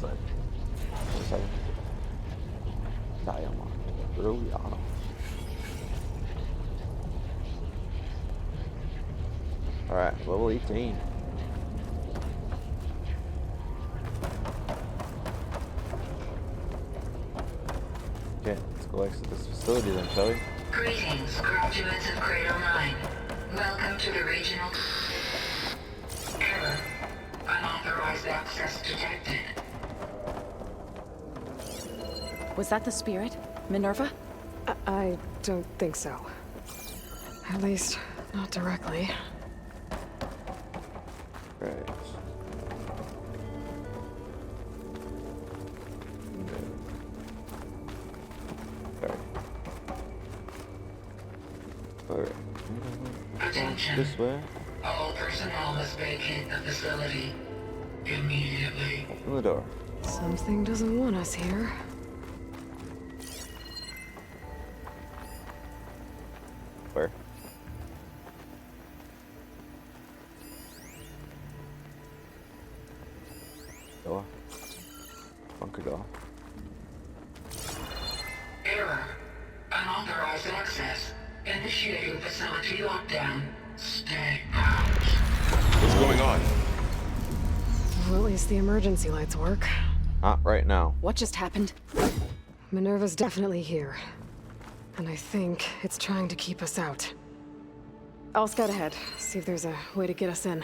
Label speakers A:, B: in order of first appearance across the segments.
A: then. Wait a second. Diamond. Early on. Alright, level 18. Okay, let's go exit this facility then, shall we?
B: Greetings, graduates of Cradle 9. Welcome to the regional... Error. Unauthorized access detected.
C: Was that the spirit? Minerva?
D: I don't think so. At least, not directly.
A: Right. Sorry. Alright.
B: Attention.
A: This way.
B: All personnel must vacate the facility immediately.
A: Open the door.
D: Something doesn't want us here.
A: Where? Door. Bunker door.
B: Error. Unauthorized access. Initiating facility lockdown. Stay out.
E: What's going on?
D: Well, at least the emergency lights work.
A: Not right now.
C: What just happened?
D: Minerva's definitely here. And I think it's trying to keep us out. I'll scout ahead, see if there's a way to get us in.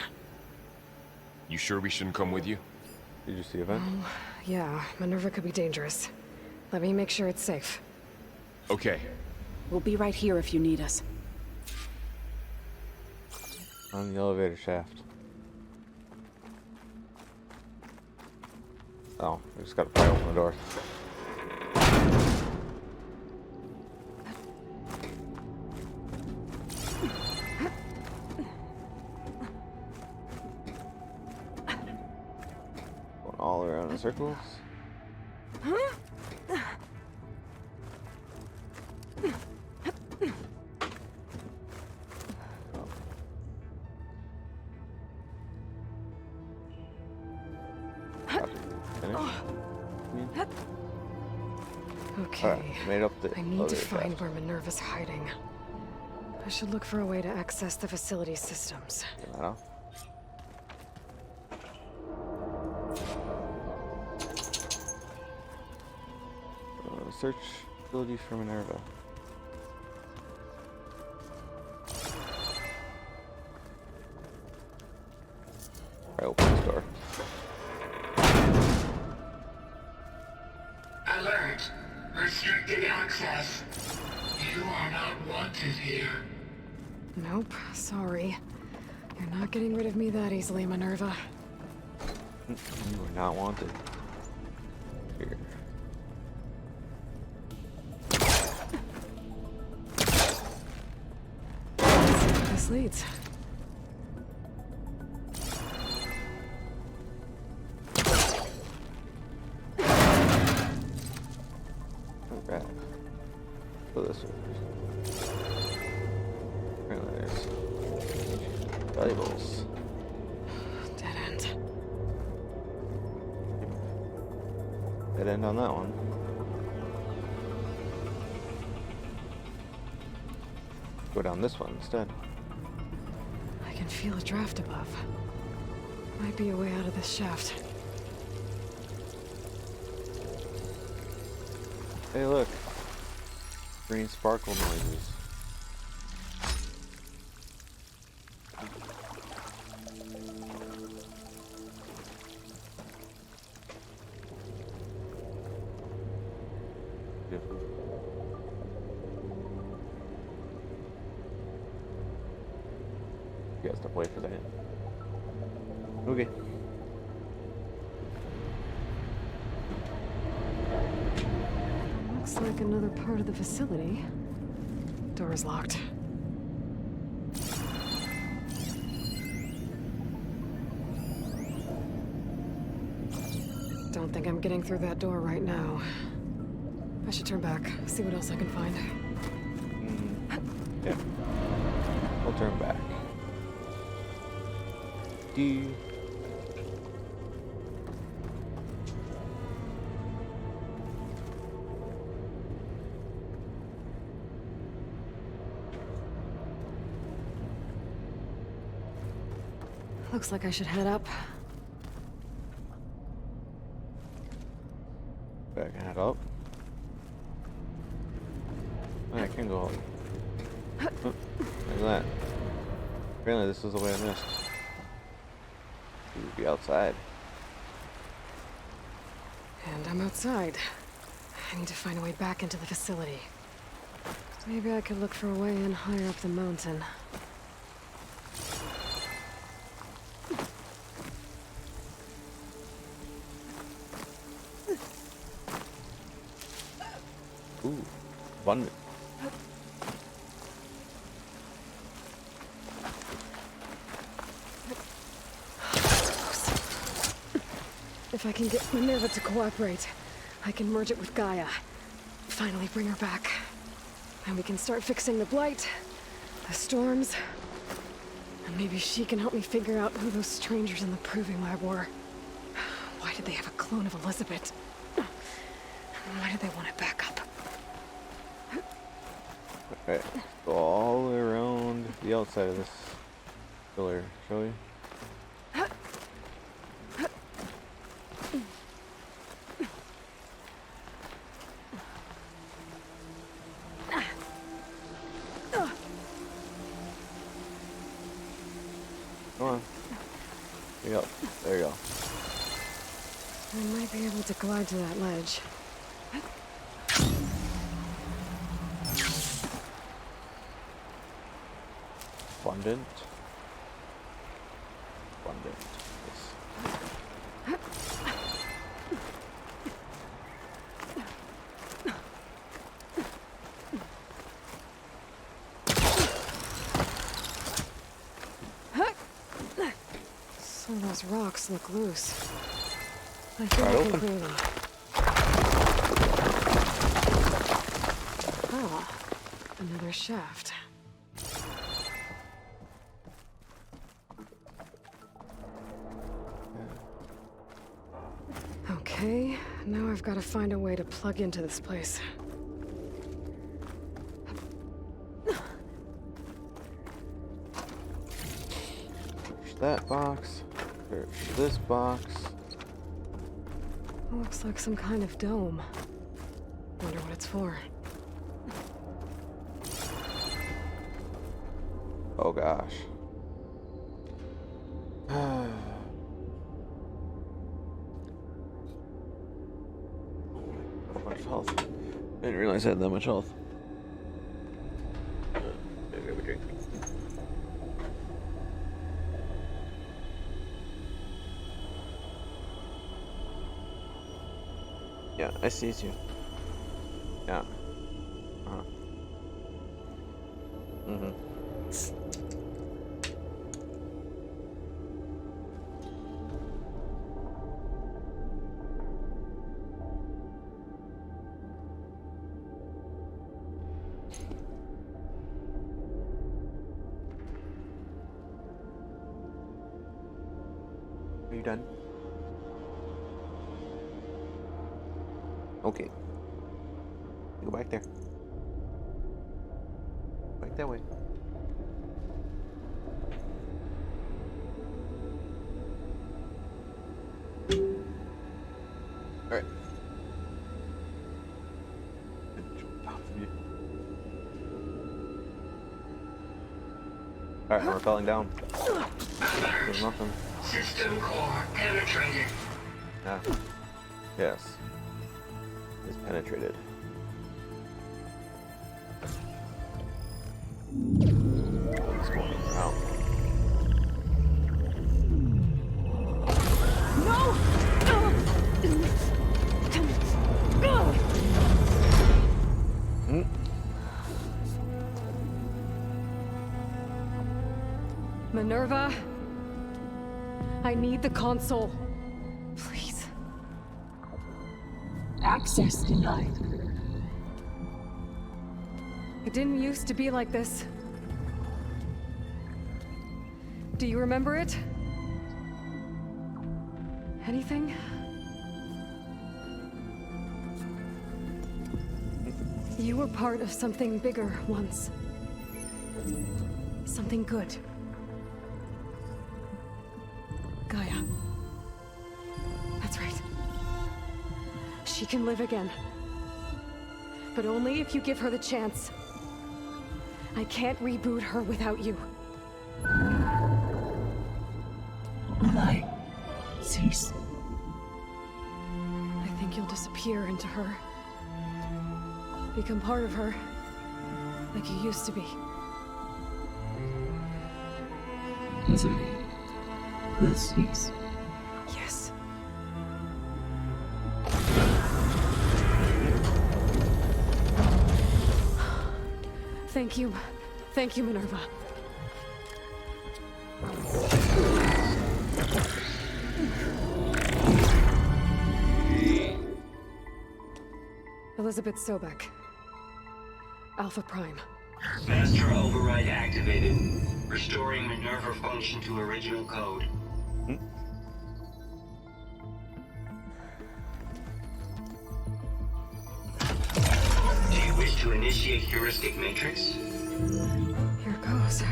E: You sure we shouldn't come with you?
A: Did you see a vent?
D: Yeah, Minerva could be dangerous. Let me make sure it's safe.
E: Okay.
C: We'll be right here if you need us.
A: On the elevator shaft. Oh, we just gotta pry open the door. Going all around in circles.
D: Okay.
A: Alright, made up the
D: I need to
A: elevator
D: find
A: shaft.
D: where Minerva's hiding. I should look for a way to access the facility systems.
A: Get that off. Search ability for Minerva. I open this door.
B: Alert. Restricted access. You are not wanted here.
D: Nope, sorry. You're not getting rid of me that easily, Minerva.
A: You are not wanted. Here.
D: This leads.
A: Okay. Go this way. Apparently there's valuables.
D: Dead end.
A: Dead end on that one. Go down this one instead.
D: I can feel a draft above. Might be a way out of this shaft.
A: Hey, look. Green sparkle noises. Beautiful. You guys step away for a second. Okay.
D: Looks like another part of the facility. Door is locked. Don't think I'm getting through that door right now. I should turn back, see what else I can find.
A: Yeah. We'll turn back.
D: Looks like I should head up.
A: Back and head up. Oh, I can go up. Oh, look at that. Apparently this is the way I missed. We would be outside.
D: And I'm outside. I need to find a way back into the facility. Maybe I could look for a way in higher up the mountain.
A: Ooh, abundant.
D: If I can get Minerva to cooperate, I can merge it with Gaia. Finally bring her back. And we can start fixing the blight, the storms, and maybe she can help me figure out who those strangers in the proving lab were. Why did they have a clone of Elizabeth? And why did they want it back up?
A: Alright, go all the way around the outside of this pillar, shall we? Come on. There you go. There you go.
D: I might be able to glide to that ledge.
A: Abundant. Abundant. Yes.
D: Some of those rocks look loose. I think
A: Right
D: I can
A: open.
D: clear them. Ah, another shaft. Okay, now I've got to find a way to plug into this place.
A: Push that box. Push this box.
D: Looks like some kind of dome. Wonder what it's for.
A: Oh gosh. How much health? I didn't realize I had that much health. Maybe have a drink. Yeah, I see you. Yeah. Uh-huh. Mm-hmm. Are you done? Okay. Go back there. Back that way. Alright. Alright, we're falling down. There's nothing.
B: System core penetrated.
A: Yeah. Yes. It's penetrated. What's going on?
D: Minerva, I need the console. Please.
B: Access denied.
D: It didn't used to be like this. Do you remember it? Anything? You were part of something bigger once. Something good. Gaia. That's right. She can live again. But only if you give her the chance. I can't reboot her without you.
F: Aloy, cease.
D: I think you'll disappear into her. Become part of her. Like you used to be.
F: Desiree, will cease.
D: Yes. Thank you. Thank you, Minerva. Elizabeth Sobek. Alpha Prime.
G: Master override activated. Restoring Minerva function to original code. Do you wish to initiate heuristic matrix?
D: Here goes.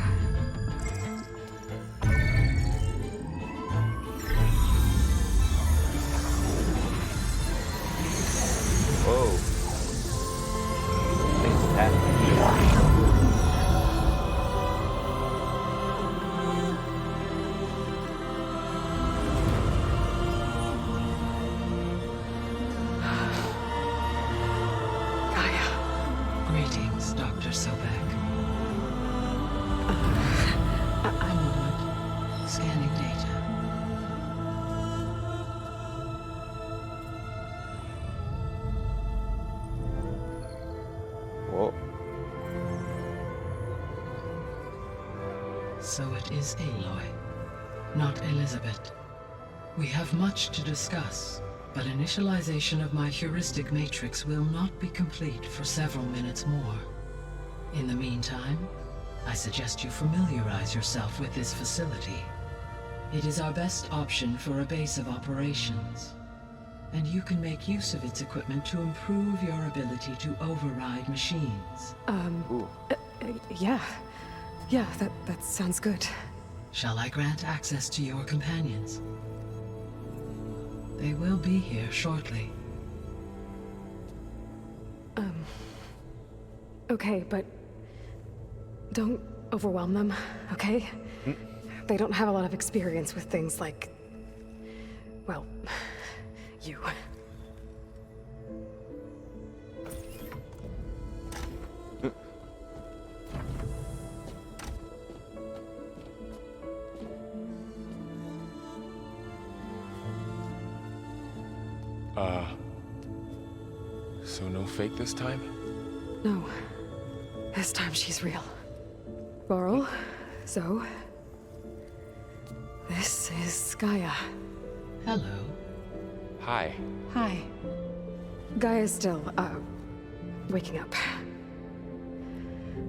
A: Whoa. Things happening.
D: Gaia.
F: Greetings, Dr. Sobek. A moment. Scanning data.
A: Whoa.
F: So it is Aloy, not Elizabeth. We have much to discuss, but initialization of my heuristic matrix will not be complete for several minutes more. In the meantime, I suggest you familiarize yourself with this facility. It is our best option for a base of operations, and you can make use of its equipment to improve your ability to override machines.
A: Ooh.
D: Yeah. Yeah, that sounds good.
F: Shall I grant access to your companions? They will be here shortly.
D: Okay, but don't overwhelm them, okay? They don't have a lot of experience with things like, well, you.
E: So no fake this time?
D: No. This time she's real. Varl, Zo. This is Gaia.
F: Hello.
E: Hi.
D: Hi. Gaia's still, waking up.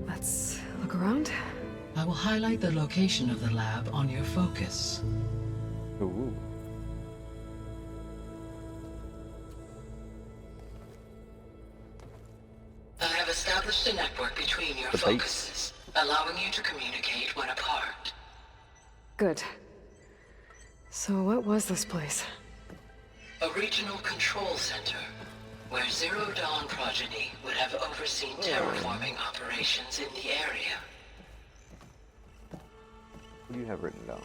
D: Let's look around.
F: I will highlight the location of the lab on your focus.
A: Ooh.
F: I have established a network between your
A: The base.
F: focuses, allowing you to communicate when apart.
D: Good. So what was this place?
F: A regional control center, where Zero Dawn progeny would have overseen terraforming operations in the area.
A: What do you have written down?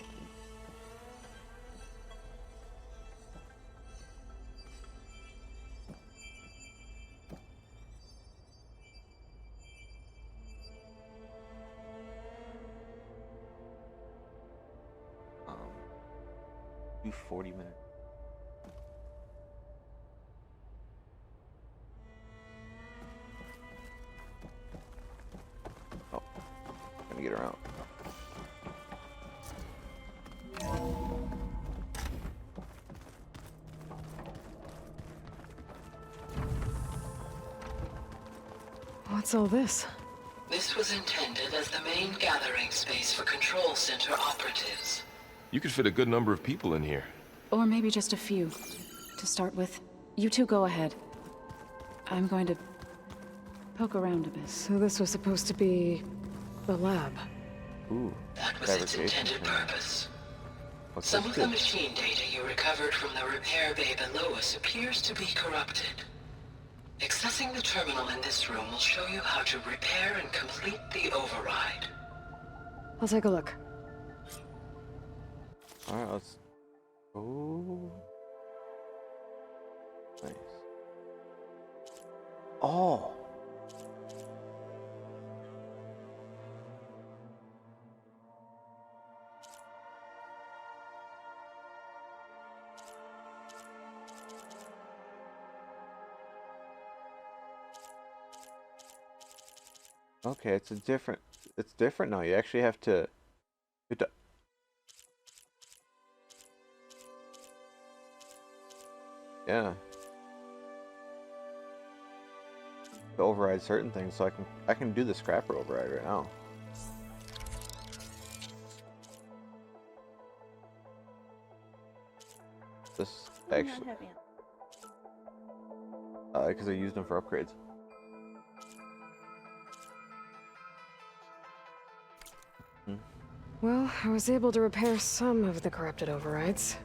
A: Do 40 minutes. Oh, gonna get around.
D: What's all this?
F: This was intended as the main gathering space for control center operatives.
E: You could fit a good number of people in here.
C: Or maybe just a few. To start with, you two go ahead. I'm going to poke around a bit.
D: So this was supposed to be the lab.
A: Ooh,
F: That was its
A: fabrication.
F: intended purpose.
A: What's
F: Some
A: this
F: of
A: do?
F: the machine data you recovered from the repair bay below us appears to be corrupted. Accessing the terminal in this room will show you how to repair and complete the override.
D: I'll take a look.
A: Alright, let's. Oh. Nice. Oh. Okay, it's different now. You actually have to yeah. To override certain things, so I can do the scrapper override right now. This actually because I used them for upgrades.
D: Well, I was able to repair some of the corrupted overrides.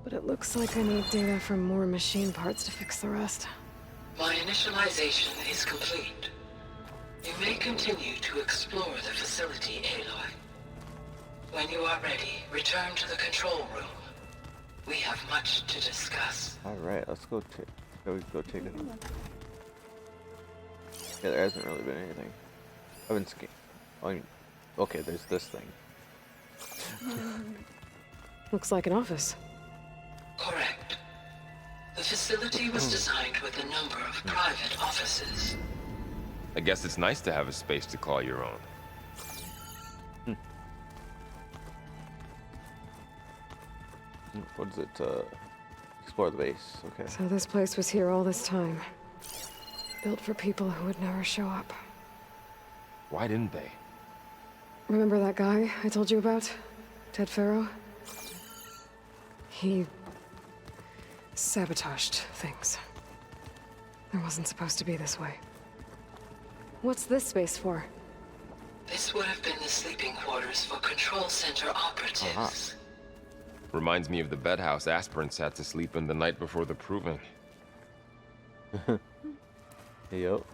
D: But it looks like I need data from more machine parts to fix the rest.
F: My initialization is complete. You may continue to explore the facility, Aloy. When you are ready, return to the control room. We have much to discuss.
A: Alright, let's go take it. Yeah, there hasn't really been anything. I've been I mean, okay, there's this thing.
D: Looks like an office.
F: Correct. The facility was designed with a number of private offices.
E: I guess it's nice to have a space to call your own.
A: What is it? Explore the base. Okay.
D: So this place was here all this time. Built for people who would never show up.
E: Why didn't they?
D: Remember that guy I told you about? Ted Farrow? He sabotaged things. It wasn't supposed to be this way. What's this space for?
F: This would have been the sleeping quarters for control center operatives.
E: Reminds me of the bedhouse aspirants had to sleep in the night before the proving.
A: Yup.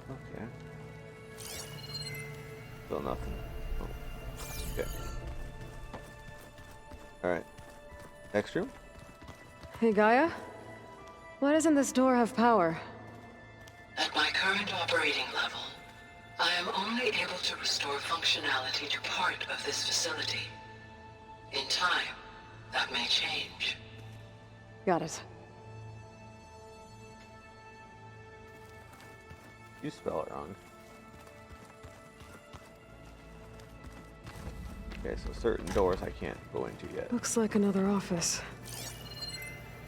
A: Okay. Still nothing. Oh. Okay. Alright. Next room?
D: Hey, Gaia? Why doesn't this door have power?
F: At my current operating level, I am only able to restore functionality to part of this facility. In time, that may change.
D: Got it.
A: You spell it wrong. Okay, so certain doors I can't go into yet.
D: Looks like another office.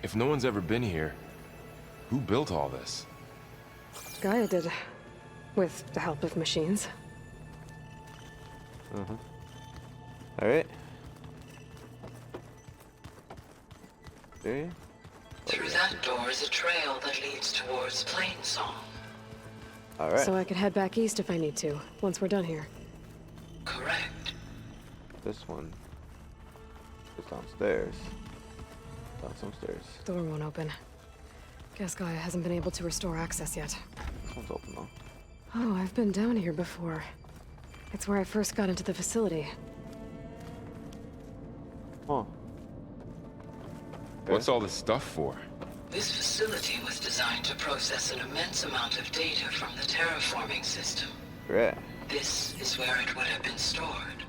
E: If no one's ever been here, who built all this?
D: Gaia did. With the help of machines.
A: Alright. There you?
F: Through that door is a trail that leads towards Plainsong.
A: Alright.
D: So I could head back east if I need to, once we're done here.
F: Correct.
A: This one is downstairs. Down some stairs.
D: Door won't open. Guess Gaia hasn't been able to restore access yet.
A: This one's open though.
D: Oh, I've been down here before. It's where I first got into the facility.
A: Huh.
E: What's all this stuff for?
F: This facility was designed to process an immense amount of data from the terraforming system.
A: Great.
F: This is where it would have been stored.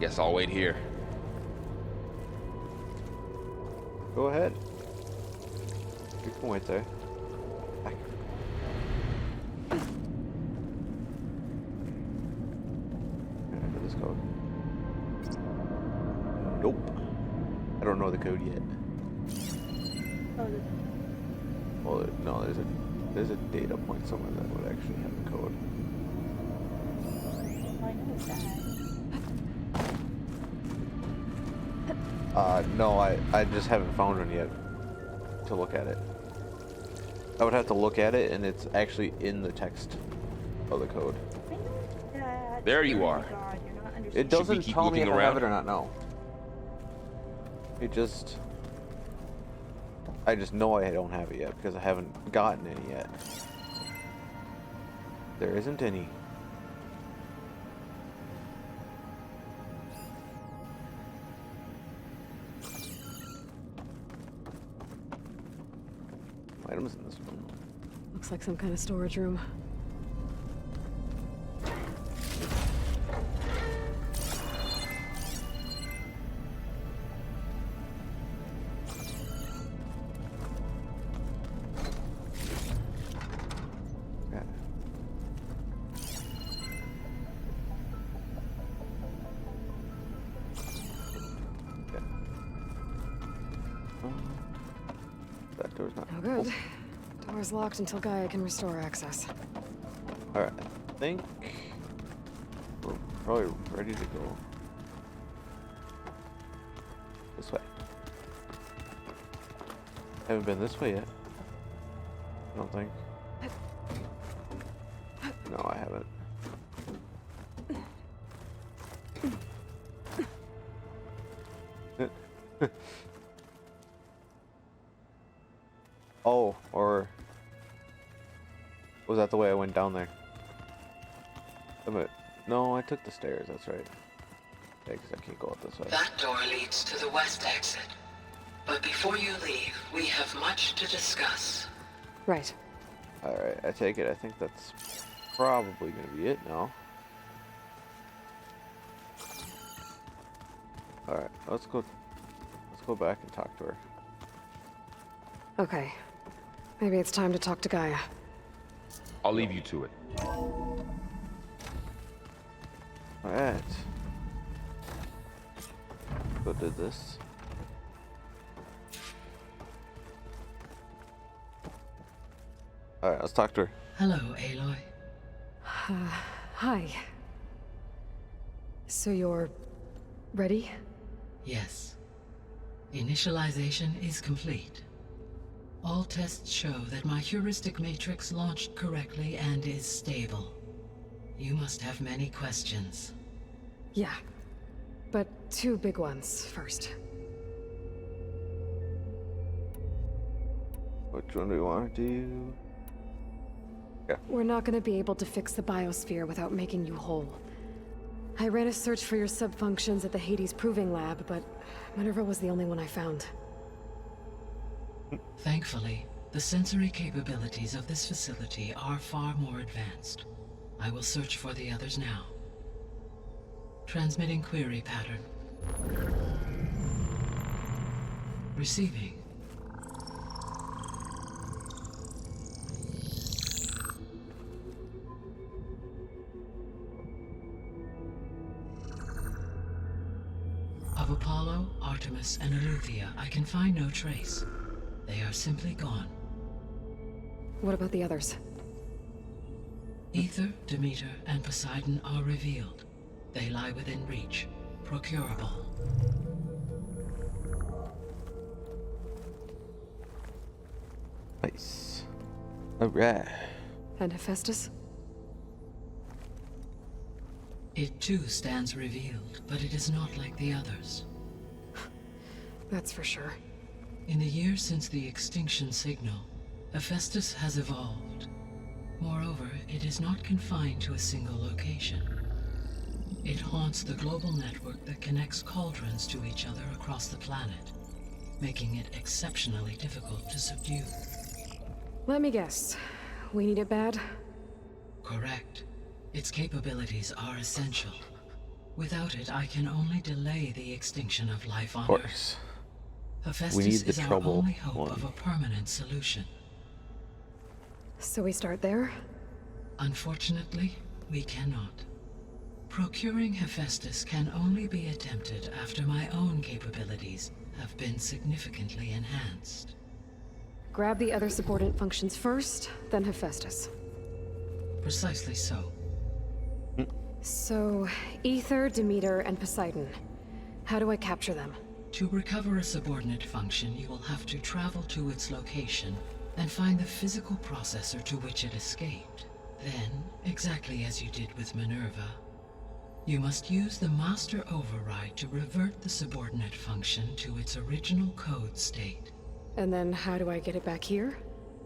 E: Guess I'll wait here.
A: Go ahead. You can wait there. Enter this code. Nope. I don't know the code yet. Well, no, there's a data point somewhere that would actually have the code.
H: I know that.
A: No, I just haven't found one yet to look at it. I would have to look at it, and it's actually in the text of the code.
E: There you are.
A: It
E: Should we
A: doesn't
E: keep
A: tell me if
E: looking
A: I have
E: around?
A: it or not, no. It just... I just know I don't have it yet, because I haven't gotten any yet. There isn't any. Items in this room.
D: Looks like some kind of storage room.
A: Okay. Okay. That door's not.
D: Oh, good. Door's locked until Gaia can restore access.
A: Alright, I think we're probably ready to go this way. Haven't been this way yet. I don't think. No, I haven't. Oh, or was that the way I went down there? No, I took the stairs, that's right. Yeah, because I can't go out this way.
F: That door leads to the west exit. But before you leave, we have much to discuss.
D: Right.
A: Alright, I take it. I think that's probably going to be it now. Alright, let's go back and talk to her.
D: Okay. Maybe it's time to talk to Gaia.
E: I'll leave you to it.
A: Alright. Go do this. Alright, let's talk to her.
F: Hello, Aloy.
D: Hi. So you're ready?
F: Yes. Initialization is complete. All tests show that my heuristic matrix launched correctly and is stable. You must have many questions.
D: Yeah. But two big ones first.
A: Which one do we want to do?
D: We're not gonna be able to fix the biosphere without making you whole. I ran a search for your sub-functions at the Hades Proving Lab, but Minerva was the only one I found.
F: Thankfully, the sensory capabilities of this facility are far more advanced. I will search for the others now. Transmitting query pattern. Receiving. Of Apollo, Artemis, and Eleuthia, I can find no trace. They are simply gone.
D: What about the others?
F: Ether, Demeter, and Poseidon are revealed. They lie within reach, procurable.
A: Nice. Alright.
D: And Hephaestus?
F: It too stands revealed, but it is not like the others.
D: That's for sure.
F: In the years since the Extinction Signal, Hephaestus has evolved. Moreover, it is not confined to a single location. It haunts the global network that connects cauldrons to each other across the planet, making it exceptionally difficult to subdue.
D: Let me guess. We need it bad?
F: Correct. Its capabilities are essential. Without it, I can only delay the extinction of life on
A: Of course.
F: Earth. Hephaestus
A: We need the
F: is our
A: trouble
F: only hope
A: one.
F: of a permanent solution.
D: So we start there?
F: Unfortunately, we cannot. Procuring Hephaestus can only be attempted after my own capabilities have been significantly enhanced.
D: Grab the other subordinate functions first, then Hephaestus.
F: Precisely so.
D: So, Ether, Demeter, and Poseidon. How do I capture them?
F: To recover a subordinate function, you will have to travel to its location and find the physical processor to which it escaped. Then, exactly as you did with Minerva, you must use the master override to revert the subordinate function to its original code state.
D: And then how do I get it back here?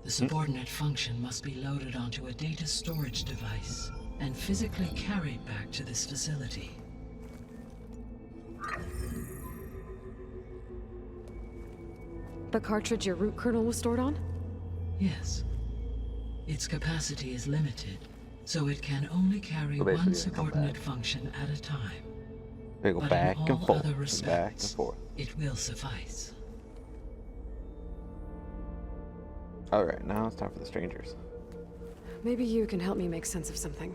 F: The subordinate function must be loaded onto a data storage device and physically carried back to this facility.
D: The cartridge your root kernel was stored on?
F: Yes. Its capacity is limited, so it can only carry
A: So basically
F: one
A: they come
F: subordinate
A: back.
F: function at a time.
A: They go
F: But
A: back
F: in
A: and
F: all
A: forth,
F: other
A: and back and
F: respects,
A: forth.
F: it will suffice.
A: Alright, now it's time for the strangers.
D: Maybe you can help me make sense of something.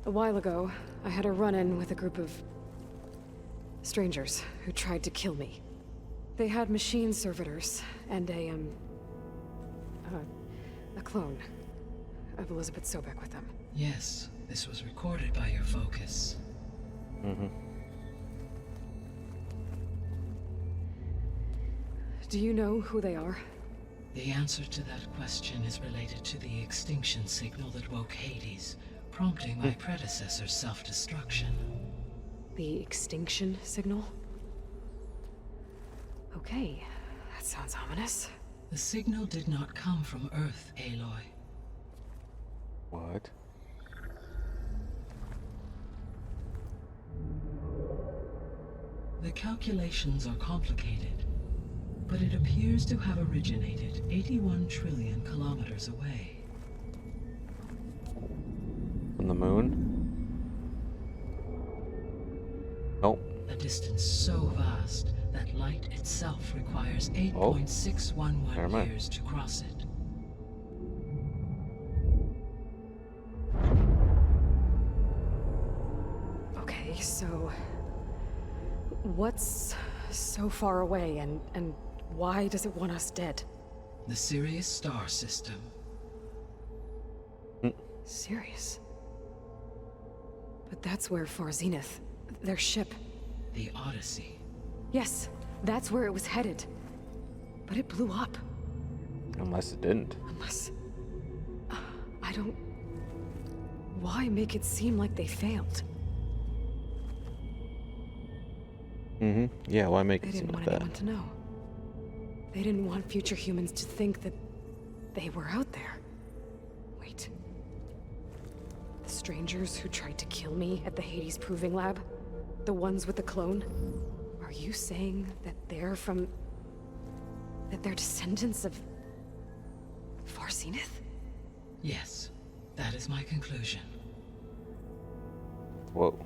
D: A while ago, I had a run-in with a group of strangers who tried to kill me. They had machine servitors and a clone of Elizabeth Sobek with them.
F: Yes, this was recorded by your focus.
D: Do you know who they are?
F: The answer to that question is related to the extinction signal that woke Hades, prompting my predecessor's self-destruction.
D: The Extinction Signal? Okay, that sounds ominous.
F: The signal did not come from Earth, Aloy.
A: What?
F: The calculations are complicated, but it appears to have originated 81 trillion kilometers away.
A: From the moon? Nope.
F: A distance so vast that light itself requires 8.611
A: never mind.
F: years to cross it.
D: Okay, so what's so far away and why does it want us dead?
F: The Sirius star system.
D: Serious? But that's where Far Zenith, their ship.
F: The Odyssey.
D: Yes, that's where it was headed. But it blew up.
A: Unless it didn't.
D: Unless... I don't... Why make it seem like they failed?
A: Yeah, why make
D: They
A: it seem
D: didn't
A: like
D: want
A: that?
D: anyone to know. They didn't want future humans to think that they were out there. Wait. The strangers who tried to kill me at the Hades Proving Lab? The ones with the clone? Are you saying that they're from... that they're descendants of... Far Zenith?
F: Yes, that is my conclusion.
A: Whoa.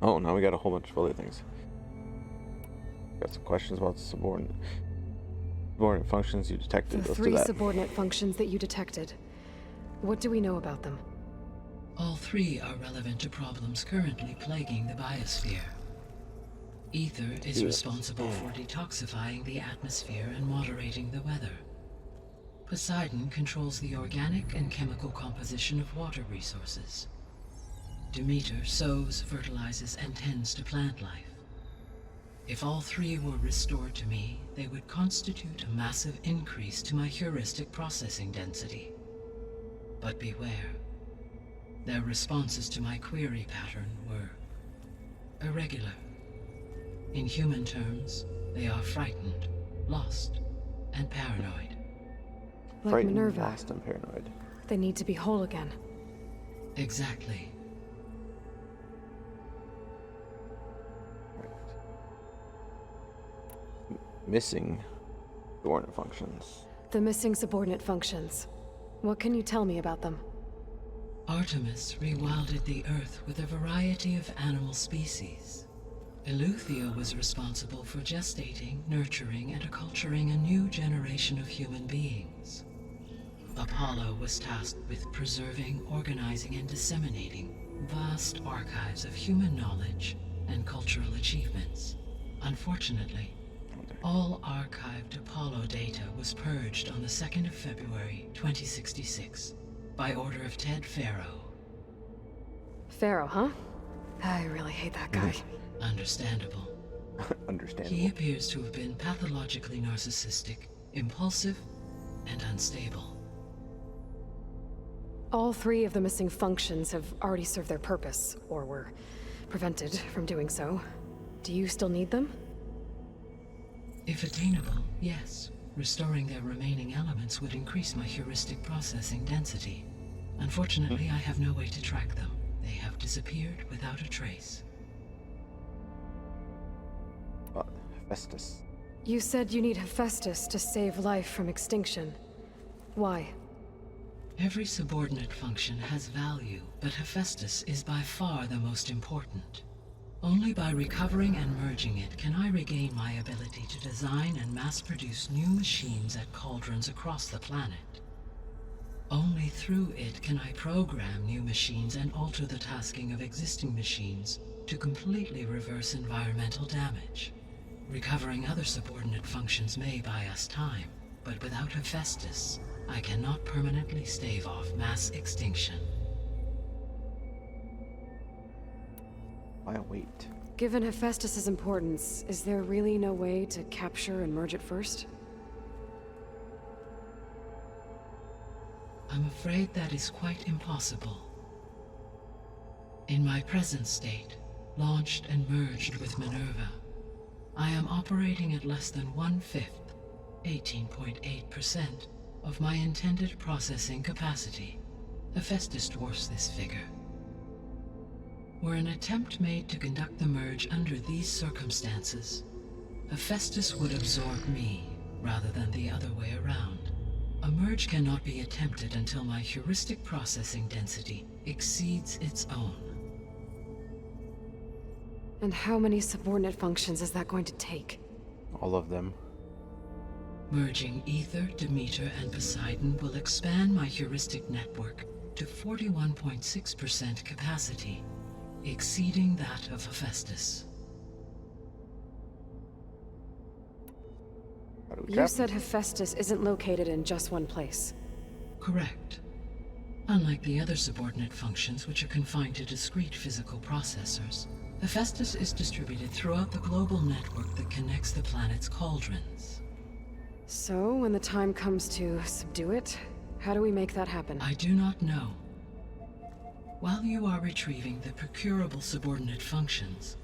A: Oh, now we got a whole bunch of other things. Got some questions about the subordinate functions you detected.
D: The
A: Let's do
D: three
A: that.
D: subordinate functions that you detected. What do we know about them?
F: All three are relevant to problems currently plaguing the biosphere. Ether is responsible for detoxifying the atmosphere and moderating the weather. Poseidon controls the organic and chemical composition of water resources. Demeter sows, fertilizes, and tends to plant life. If all three were restored to me, they would constitute a massive increase to my heuristic processing density. But beware. Their responses to my query pattern were irregular. In human terms, they are frightened, lost, and paranoid.
D: Like
A: Frightened,
D: Minerva.
A: lost, and paranoid.
D: They need to be whole again.
F: Exactly.
A: Missing subordinate functions.
D: The missing subordinate functions. What can you tell me about them?
F: Artemis rewilded the Earth with a variety of animal species. Eleuthia was responsible for gestating, nurturing, and acculturating a new generation of human beings. Apollo was tasked with preserving, organizing, and disseminating vast archives of human knowledge and cultural achievements. Unfortunately, all archived Apollo data was purged on the 2nd of February, 2066, by order of Ted Faro.
D: Pharaoh, huh? I really hate that guy.
F: Understandable.
A: Understandable.
F: He appears to have been pathologically narcissistic, impulsive, and unstable.
D: All three of the missing functions have already served their purpose, or were prevented from doing so. Do you still need them?
F: If attainable, yes. Restoring their remaining elements would increase my heuristic processing density. Unfortunately, I have no way to track them. They have disappeared without a trace.
A: Hephaestus.
D: You said you need Hephaestus to save life from extinction. Why?
F: Every subordinate function has value, but Hephaestus is by far the most important. Only by recovering and merging it can I regain my ability to design and mass-produce new machines at cauldrons across the planet. Only through it can I program new machines and alter the tasking of existing machines to completely reverse environmental damage. Recovering other subordinate functions may buy us time, but without Hephaestus, I cannot permanently stave off mass extinction.
A: Why wait?
D: Given Hephaestus's importance, is there really no way to capture and merge it first?
F: I'm afraid that is quite impossible. In my present state, launched and merged with Minerva, I am operating at less than 1/5, 18.8%, of my intended processing capacity. Hephaestus dwarfs this figure. Were an attempt made to conduct the merge under these circumstances, Hephaestus would absorb me, rather than the other way around. A merge cannot be attempted until my heuristic processing density exceeds its own.
D: And how many subordinate functions is that going to take?
A: All of them.
F: Merging Ether, Demeter, and Poseidon will expand my heuristic network to 41.6% capacity, exceeding that of Hephaestus.
A: How do we
D: You
A: trap
D: said
A: him?
D: Hephaestus isn't located in just one place.
F: Correct. Unlike the other subordinate functions, which are confined to discrete physical processors, Hephaestus is distributed throughout the global network that connects the planet's cauldrons.
D: So, when the time comes to subdue it, how do we make that happen?
F: I do not know. While you are retrieving the procurable subordinate functions,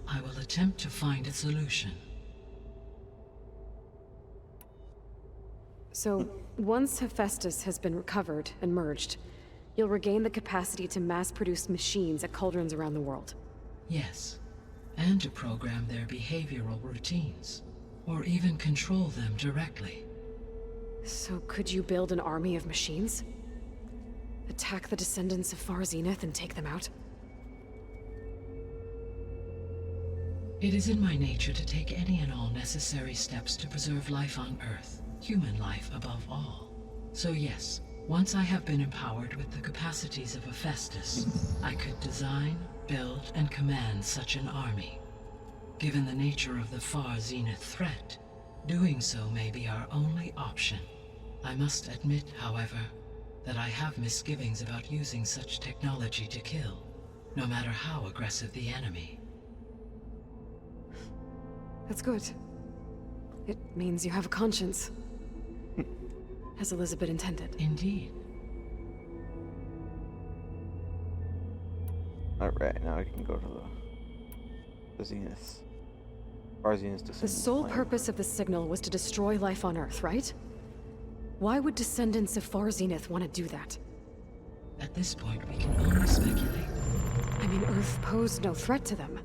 F: I will attempt to find a solution.
D: So, once Hephaestus has been recovered and merged, you'll regain the capacity to mass-produce machines at cauldrons around the world.
F: Yes, and to program their behavioral routines, or even control them directly.
D: So could you build an army of machines? Attack the descendants of Far Zenith and take them out?
F: It is in my nature to take any and all necessary steps to preserve life on Earth, human life above all. So yes, once I have been empowered with the capacities of Hephaestus, I could design, build, and command such an army. Given the nature of the Far Zenith threat, doing so may be our only option. I must admit, however, that I have misgivings about using such technology to kill, no matter how aggressive the enemy.
D: That's good. It means you have a conscience. As Elizabeth intended.
F: Indeed.
A: Alright, now I can go to the Zenith. Far Zenith
D: The sole purpose of the signal was to destroy life on Earth, right? Why would descendants of Far Zenith want to do that?
F: At this point, we can only speculate.
D: I mean, Earth posed no threat to them.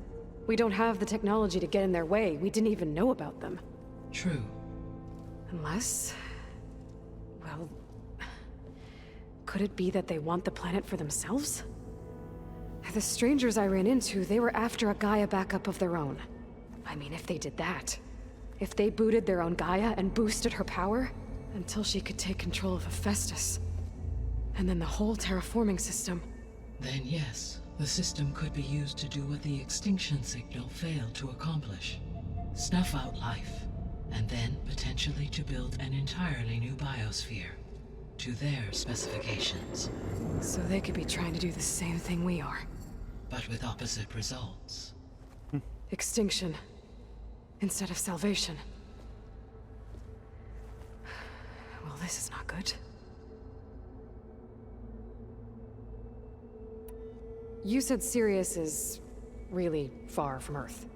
D: We don't have the technology to get in their way. We didn't even know about them.
F: True.
D: Unless... well... could it be that they want the planet for themselves? The strangers I ran into, they were after a Gaia backup of their own. I mean, if they did that... if they booted their own Gaia and boosted her power... until she could take control of Hephaestus. And then the whole terraforming system.
F: Then yes, the system could be used to do what the Extinction Signal failed to accomplish. Snuff out life, and then potentially to build an entirely new biosphere, to their specifications.
D: So they could be trying to do the same thing we are.
F: but with opposite results.
D: Extinction instead of salvation. Well, this is not good. You said Sirius is really far from Earth.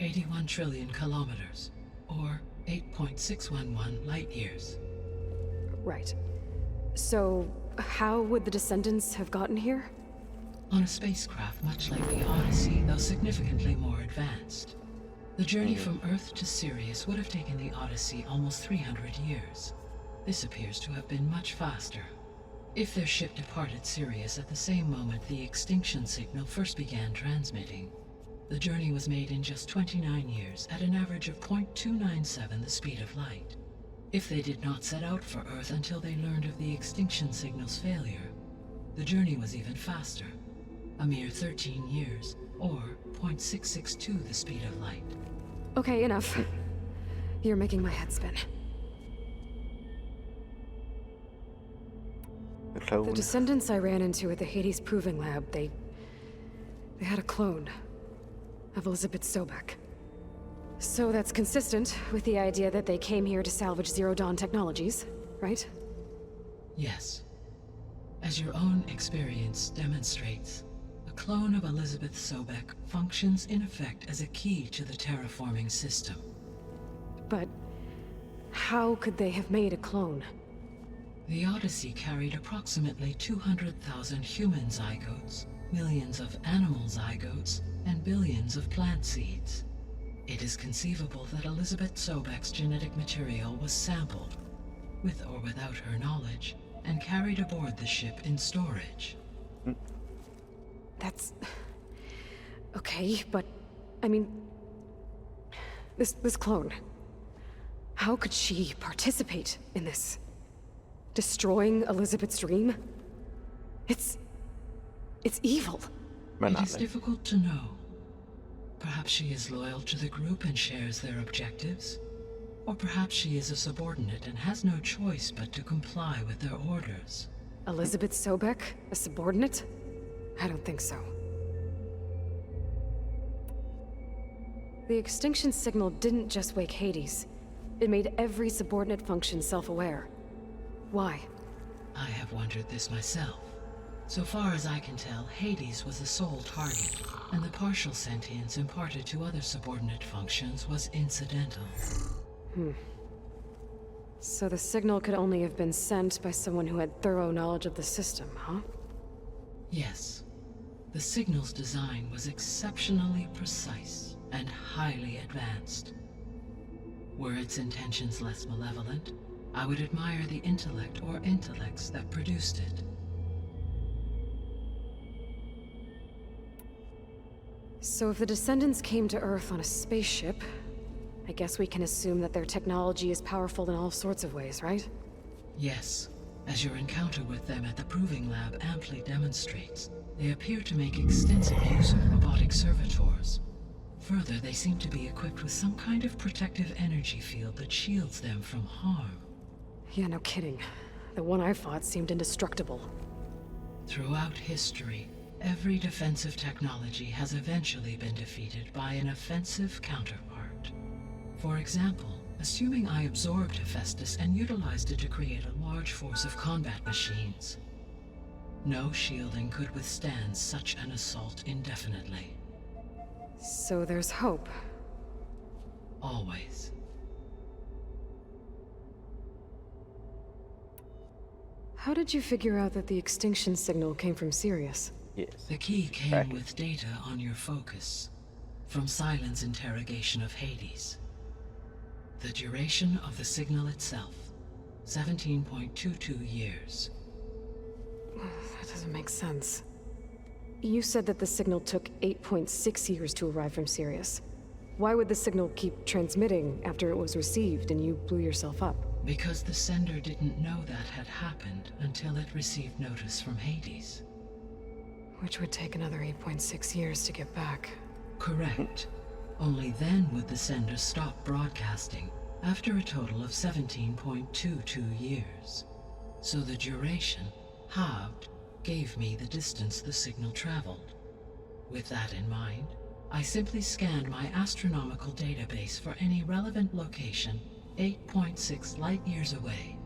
F: 81 trillion kilometers, or 8.611 light years.
D: Right. So, how would the descendants have gotten here?
F: On a spacecraft much like the Odyssey, though significantly more advanced. The journey from Earth to Sirius would have taken the Odyssey almost 300 years. This appears to have been much faster. If their ship departed Sirius at the same moment the Extinction Signal first began transmitting, the journey was made in just 29 years at an average of 0.297 the speed of light. If they did not set out for Earth until they learned of the Extinction Signal's failure, the journey was even faster, a mere 13 years, or 0.662 the speed of light.
D: Okay, enough. You're making my head spin.
A: The clone.
D: The descendants I ran into at the Hades Proving Lab, they had a clone of Elizabeth Sobek. So that's consistent with the idea that they came here to salvage Zero Dawn technologies, right?
F: Yes. As your own experience demonstrates, a clone of Elizabeth Sobek functions in effect as a key to the terraforming system.
D: But how could they have made a clone?
F: The Odyssey carried approximately 200,000 human zygotes, millions of animal zygotes, and billions of plant seeds. It is conceivable that Elizabeth Sobek's genetic material was sampled, with or without her knowledge, and carried aboard the ship in storage.
D: That's... okay, but... I mean... This clone... How could she participate in this? Destroying Elizabeth's dream? It's evil.
F: It is difficult to know. Perhaps she is loyal to the group and shares their objectives. Or perhaps she is a subordinate and has no choice but to comply with their orders.
D: Elizabeth Sobek? A subordinate? I don't think so. The Extinction Signal didn't just wake Hades. It made every subordinate function self-aware. Why?
F: I have wondered this myself. So far as I can tell, Hades was the sole target, and the partial sentience imparted to other subordinate functions was incidental.
D: So the signal could only have been sent by someone who had thorough knowledge of the system, huh?
F: Yes. The signal's design was exceptionally precise and highly advanced. Were its intentions less malevolent, I would admire the intellect or intellects that produced it.
D: So if the descendants came to Earth on a spaceship, I guess we can assume that their technology is powerful in all sorts of ways, right?
F: Yes. As your encounter with them at the Proving Lab amply demonstrates, they appear to make extensive use of robotic servitors. Further, they seem to be equipped with some kind of protective energy field that shields them from harm.
D: Yeah, no kidding. The one I fought seemed indestructible.
F: Throughout history, every defensive technology has eventually been defeated by an offensive counterpart. For example, assuming I absorbed Hephaestus and utilized it to create a large force of combat machines. No shielding could withstand such an assault indefinitely.
D: So there's hope.
F: Always.
D: How did you figure out that the Extinction Signal came from Sirius?
A: Yes.
F: The key came
A: Right.
F: with data on your focus, from Silent's interrogation of Hades. The duration of the signal itself, 17.22 years.
D: That doesn't make sense. You said that the signal took 8.6 years to arrive from Sirius. Why would the signal keep transmitting after it was received and you blew yourself up?
F: Because the sender didn't know that had happened until it received notice from Hades.
D: Which would take another 8.6 years to get back.
F: Correct. Only then would the sender stop broadcasting, after a total of 17.22 years. So the duration, halved, gave me the distance the signal traveled. With that in mind, I simply scanned my astronomical database for any relevant location 8.6 light-years away.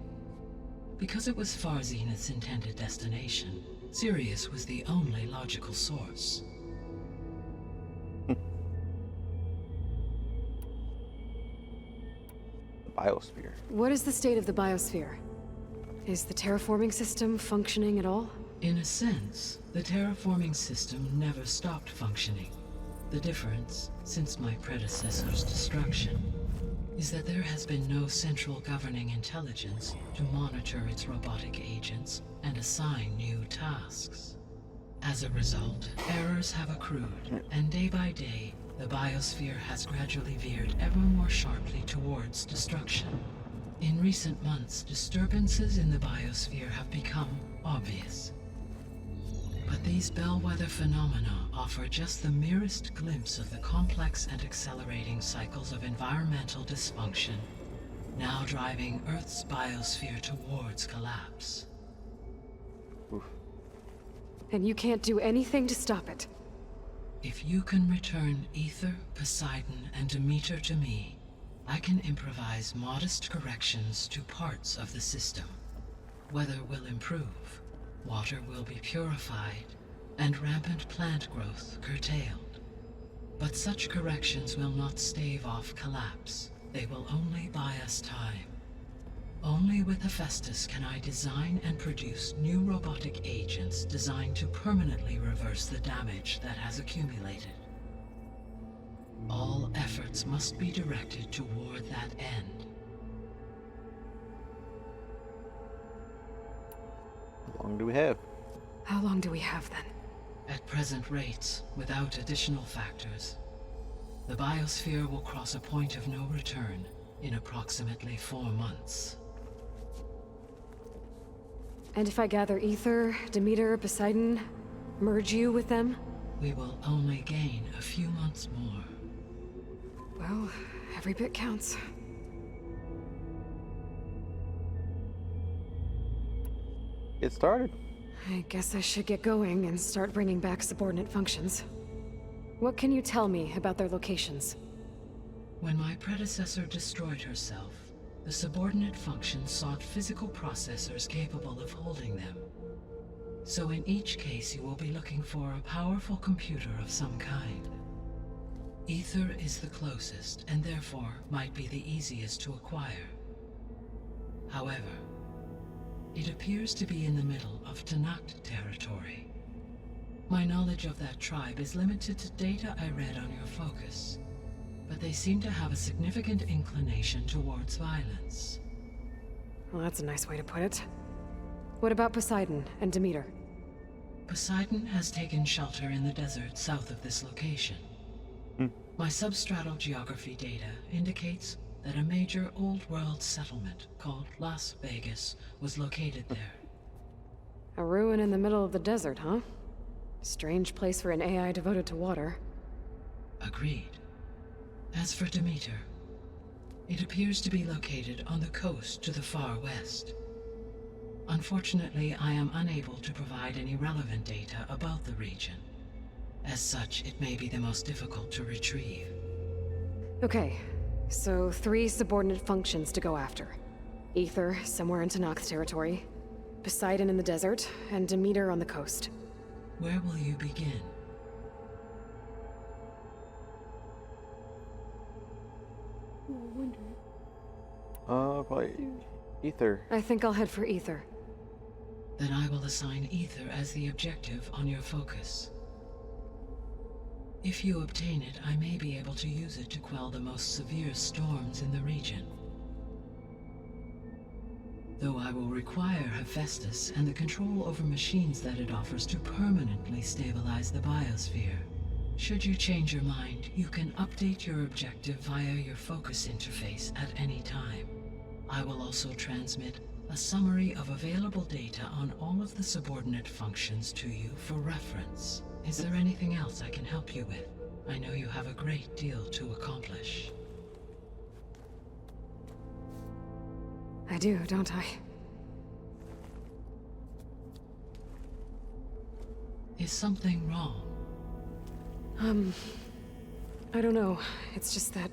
F: Because it was Far Zenith's intended destination, Sirius was the only logical source.
A: The biosphere.
D: What is the state of the biosphere? Is the terraforming system functioning at all?
F: In a sense, the terraforming system never stopped functioning. The difference, since my predecessor's destruction, is that there has been no central governing intelligence to monitor its robotic agents and assign new tasks. As a result, errors have accrued, and day by day, the biosphere has gradually veered ever more sharply towards destruction. In recent months, disturbances in the biosphere have become obvious. But these bellwether phenomena offer just the merest glimpse of the complex and accelerating cycles of environmental dysfunction, now driving Earth's biosphere towards collapse.
A: Oof.
D: And you can't do anything to stop it?
F: If you can return Ether, Poseidon, and Demeter to me, I can improvise modest corrections to parts of the system. Weather will improve, water will be purified, and rampant plant growth curtailed. But such corrections will not stave off collapse. They will only buy us time. Only with Hephaestus can I design and produce new robotic agents designed to permanently reverse the damage that has accumulated. All efforts must be directed toward that end.
A: How long do we have?
D: How long do we have then?
F: At present rates, without additional factors, the biosphere will cross a point of no return in approximately 4 months.
D: And if I gather Ether, Demeter, Poseidon, merge you with them?
F: We will only gain a few months more.
D: Well, every bit counts.
A: Get started.
D: I guess I should get going and start bringing back subordinate functions. What can you tell me about their locations?
F: When my predecessor destroyed herself, the subordinate functions sought physical processors capable of holding them. So in each case you will be looking for a powerful computer of some kind. Ether is the closest, and therefore might be the easiest to acquire. However, it appears to be in the middle of Tanakh territory. My knowledge of that tribe is limited to data I read on your focus, but they seem to have a significant inclination towards violence.
D: Well, that's a nice way to put it. What about Poseidon and Demeter?
F: Poseidon has taken shelter in the desert south of this location. My substratal geography data indicates that a major old-world settlement called Las Vegas was located there.
D: A ruin in the middle of the desert, huh? Strange place for an AI devoted to water.
F: Agreed. As for Demeter, it appears to be located on the coast to the far west. Unfortunately, I am unable to provide any relevant data about the region. As such, it may be the most difficult to retrieve.
D: Okay, so 3 subordinate functions to go after. Ether, somewhere in Tanakh territory. Poseidon in the desert, and Demeter on the coast.
F: Where will you begin?
A: Probably Ether.
D: I think I'll head for Ether.
F: Then I will assign Ether as the objective on your focus. If you obtain it, I may be able to use it to quell the most severe storms in the region. Though I will require Hephaestus and the control over machines that it offers to permanently stabilize the biosphere. Should you change your mind, you can update your objective via your focus interface at any time. I will also transmit a summary of available data on all of the subordinate functions to you for reference. Is there anything else I can help you with? I know you have a great deal to accomplish.
D: I do, don't I?
F: Is something wrong?
D: I don't know. It's just that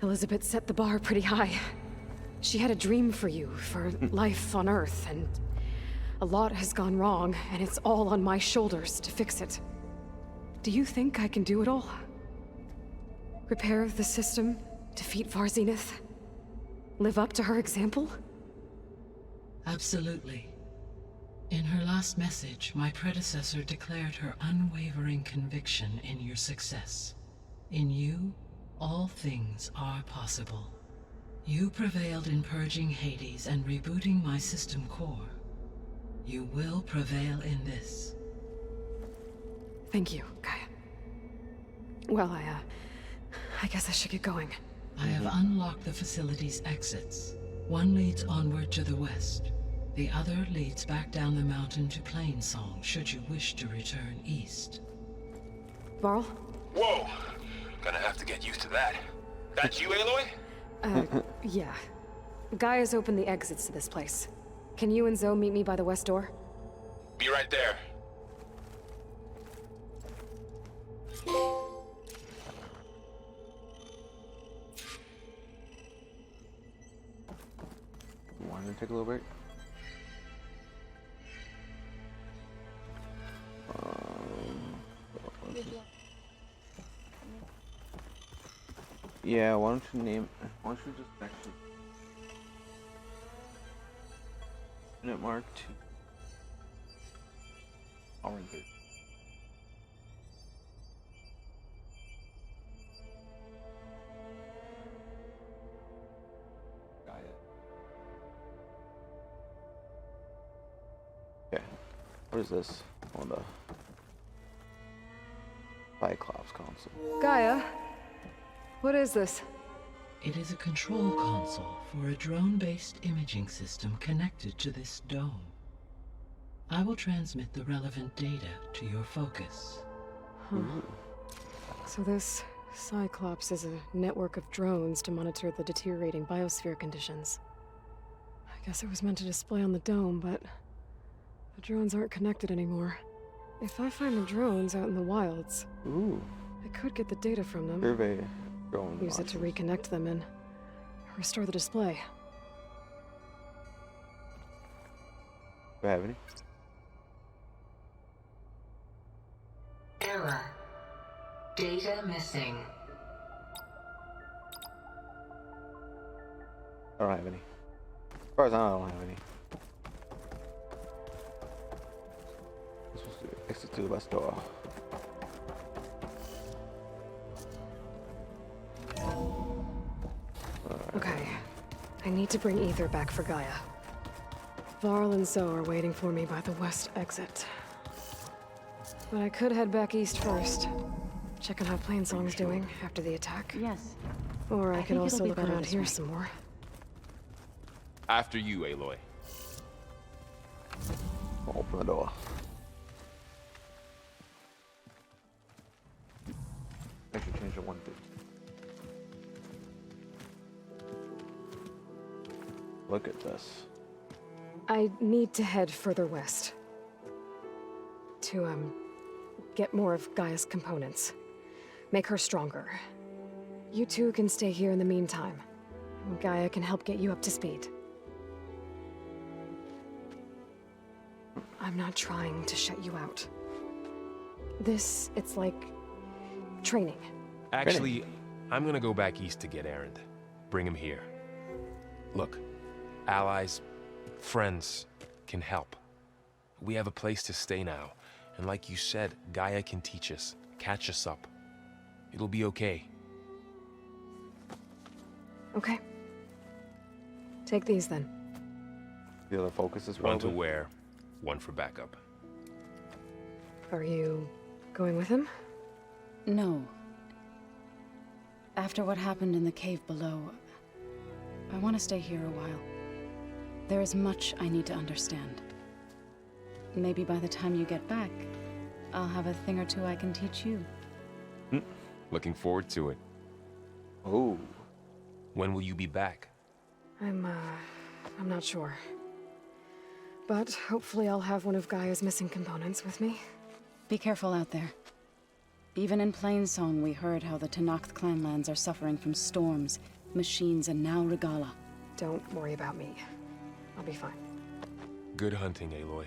D: Elizabeth set the bar pretty high. She had a dream for you, for life on Earth, and a lot has gone wrong, and it's all on my shoulders to fix it. Do you think I can do it all? Repair the system, defeat Varzenith, live up to her example?
F: Absolutely. In her last message, my predecessor declared her unwavering conviction in your success. In you, all things are possible. You prevailed in purging Hades and rebooting my system core. You will prevail in this.
D: Thank you, Gaia. Well, I guess I should get going.
F: I have unlocked the facility's exits. One leads onward to the west. The other leads back down the mountain to Plainsong, should you wish to return east.
D: Varl?
E: Whoa! Gonna have to get used to that. That's you, Aloy?
D: Yeah. Gaia's opened the exits to this place. Can you and Zo meet me by the west door?
E: Be right there.
A: Want to take a little break? Yeah, why don't you just actually minute mark to orange. Gaia. Okay, what is this? On the Cyclops console.
D: Gaia? What is this?
F: It is a control console for a drone-based imaging system connected to this dome. I will transmit the relevant data to your focus.
D: Huh. So this Cyclops is a network of drones to monitor the deteriorating biosphere conditions. I guess it was meant to display on the dome, but the drones aren't connected anymore. If I find the drones out in the wilds, I could get the data from them.
A: Survey drone.
D: Use it to reconnect them and restore the display.
A: Do I have any?
G: Error. Data missing.
A: I don't have any. As far as I know, I don't have any. This was the exit to the west door.
D: Okay. I need to bring Ether back for Gaia. Varl and Zo are waiting for me by the west exit. But I could head back east first. Check on how Plainsong's doing after the attack.
C: Yes.
D: Or I could
C: think
D: also
C: it'll be
D: look
C: better
D: around
C: this
D: here
C: way.
D: some more.
E: After you, Aloy.
A: I'll open the door. I should change it one thing. Look at this.
D: I need to head further west. To, get more of Gaia's components. Make her stronger. You two can stay here in the meantime. Gaia can help get you up to speed. I'm not trying to shut you out. It's like training.
E: Actually, I'm gonna go back east to get Erend. Bring him here. Look, allies, friends can help. We have a place to stay now. And like you said, Gaia can teach us, catch us up. It'll be okay.
D: Okay. Take these then.
A: The other focus is
E: One to
A: probably-
E: wear, one for backup.
D: Are you going with him?
C: No. After what happened in the cave below, I want to stay here a while. There is much I need to understand. Maybe by the time you get back, I'll have a thing or two I can teach you.
E: Looking forward to it.
A: Oh.
E: When will you be back?
D: I'm not sure. But hopefully I'll have one of Gaia's missing components with me.
C: Be careful out there. Even in Plainsong, we heard how the Tenakth clanlands are suffering from storms, machines, and now Regala.
D: Don't worry about me. I'll be fine.
E: Good hunting, Aloy.